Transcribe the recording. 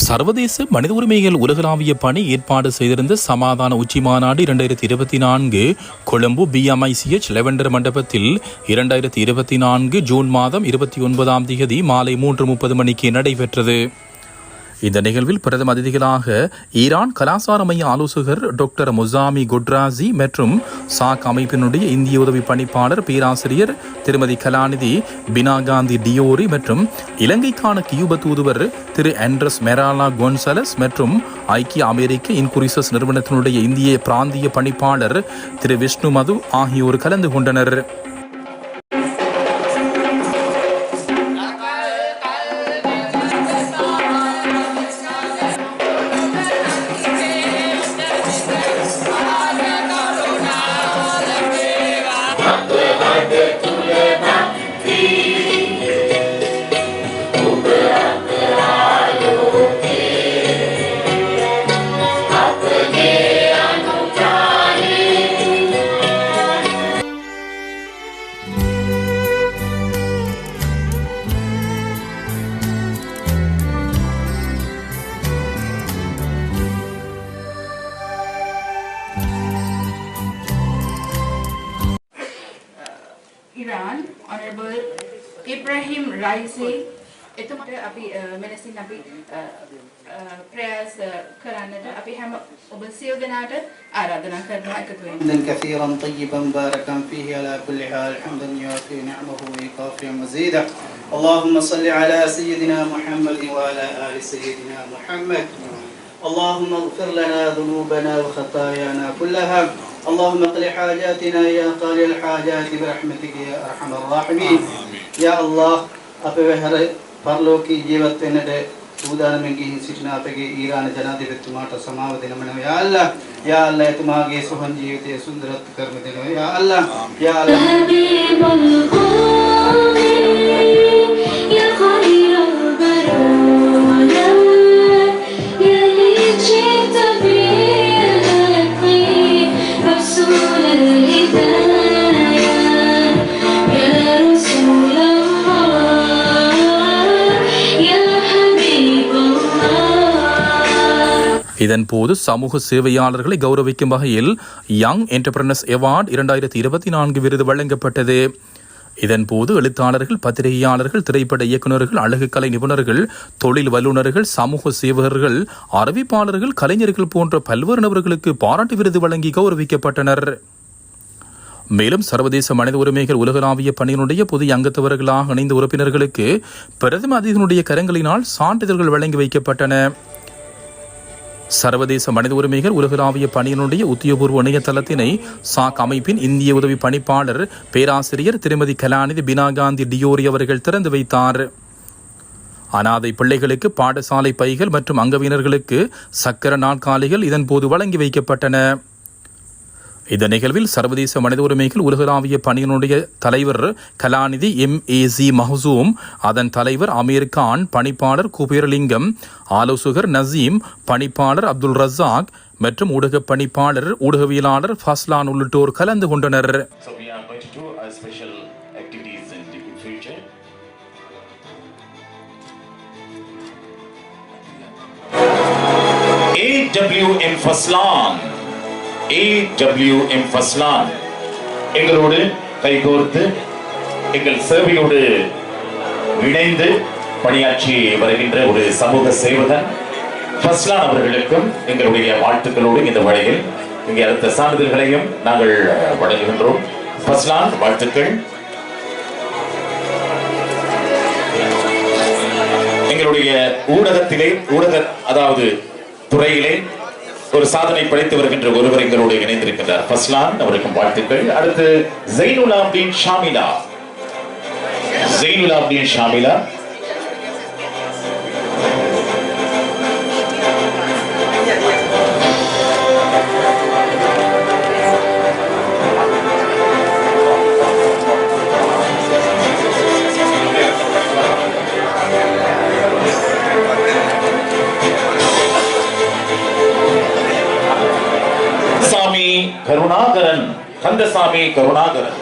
சர்வதேச மனித உரிமைகள் உலகளாவிய பணி ஏற்பாடு செய்திருந்த சமாதான உச்சி மாநாடு 2024 கொழும்பு BMICH லெவண்டர் மண்டபத்தில் 2024 ஜூன் மாதம் 29ஆம் தேதி மாலை 3:30 மணிக்கு நடைபெற்றது. இந்த நிகழ்வில் பிரதம அதிதிகளாக ஈரான் கலாசார மைய ஆலோசகர் டாக்டர் முசாமி குட்ராசி மற்றும் சாக் அமைப்பினுடைய இந்திய உதவி பணிப்பாளர் பேராசிரியர் திருமதி கலாநிதி பினாகாந்தி டியோரி மற்றும் இலங்கைக்கான கியூப தூதுவர் திரு ஆண்ட்ரஸ் மெராலா கொன்சலஸ் மற்றும் ஐக்கிய அமெரிக்க இன்குரிசஸ் நிறுவனத்தினுடைய இந்திய பிராந்திய பணிப்பாளர் திரு விஷ்ணு மது ஆகியோர் கலந்து கொண்டனர். Iran, Honorable Ibrahim Raisi, එතුමාට අපි මෙලෙසින් අපි ප්‍රයාස කරන්නට අපි හැම ඔබ සියලු දෙනාට ආරාධනා කරනවා එකතු වෙන්න. كثيرا طيبا مباركا فيه على كل حال حمدا يوافي نعمه ويكافئ مزيدا. اللهم صل على سيدنا محمد وعلى آل سيدنا محمد. اللهم اغفر لنا ذنوبنا وخطايانا كلها. اللهم اقض حاجاتنا يا قاضي الحاجات برحمتك يا ارحم الراحمين. يا الله අපේ පරලෝකී ජීවත් වෙන්නට සූදානම්ෙන් ගිහින් සිටින අපගේ ඊරාන ජනාධිපතිතුමාට සමාව දෙනමනවා යා අල්ලා. යා අල්ලා එතුමාගේ සුහන් ජීවිතයේ සුන්දරත්ව කරම දෙනවා යා අල්ලා. යා இதன்போது சமூக சேவையாளர்களை கௌரவிக்கும் வகையில் யங் என்டர்பிரனர்ஸ் அவார்டு 2024 விருது வழங்கப்பட்டது. இதன்போது எழுத்தாளர்கள், பத்திரிகையாளர்கள், திரைப்பட இயக்குநர்கள், அழகுக்கலை நிபுணர்கள், தொழில் வல்லுநர்கள், சமூக சேவகர்கள், அறிவிப்பாளர்கள், கலைஞர்கள் போன்ற பல்வேறு நபர்களுக்கு பாராட்டு விருது வழங்கி கௌரவிக்கப்பட்டனர். மேலும் சர்வதேச மனித உரிமைகள் உலகளாவிய பணியினுடைய புதிய அங்கத்தவர்களாக இணைந்த உறுப்பினர்களுக்கு பிரதம அதிதியினுடைய கரங்களினால் சான்றிதழ்கள் வழங்கி வைக்கப்பட்டன. சர்வதேச மனித உரிமைகள் உலகளாவிய பணியினுடைய உத்தியோகபூர்வ இணையதளத்தினை சாக் அமைப்பின் இந்திய உதவி பணிப்பாளர் பேராசிரியர் திருமதி கலாநிதி பினாகாந்தி டியோரி அவர்கள் திறந்து வைத்தார். அனாதை பிள்ளைகளுக்கு பாடசாலை பைகள் மற்றும் அங்கவினர்களுக்கு சக்கர நாற்காலிகள் இதன்போது வழங்கி வைக்கப்பட்டன. இந்த நிகழ்வில் சர்வதேச மனித உரிமைகள் உலகளாவிய பணியினுடைய தலைவர் கலாநிதி MAZ மஹசூம், அதன் தலைவர் அமீர் கான், பணிப்பாளர் குபேரலிங்கம், ஆலோசகர் நசீம், பணிப்பாளர் அப்துல் ரசாக் மற்றும் ஊடக பணிப்பாளர் ஊடகவியலாளர் ஃபஸ்லான் உள்ளிட்டோர் கலந்து கொண்டனர். AWM ஃபஸ்லான் எங்களோடு கைகோர்த்து எங்கள் சேவையோடு இணைந்து பணியாற்றி வருகின்ற ஒரு சமூக சேவகன் ஃபஸ்லான் அவர்களுக்கும் எங்களுடைய வாழ்த்துக்களோடு இந்த வழியில் இங்கே அடுத்த சான்றிதழ்களையும் நாங்கள் வழங்குகின்றோம். ஃபஸ்லான், வாழ்த்துக்கள். எங்களுடைய ஊடகத்திலே அதாவது துறையிலே ஒரு சாதனை படைத்து வருகின்ற ஒருவர் எங்களோடு இணைந்திருக்கிறார். ஃபஸ்லான் அவருக்கும் வாழ்த்துக்கள். அடுத்து ஜெயினுலாப்தீன் ஷாமிலா. கந்தசாமி கருணாகரன்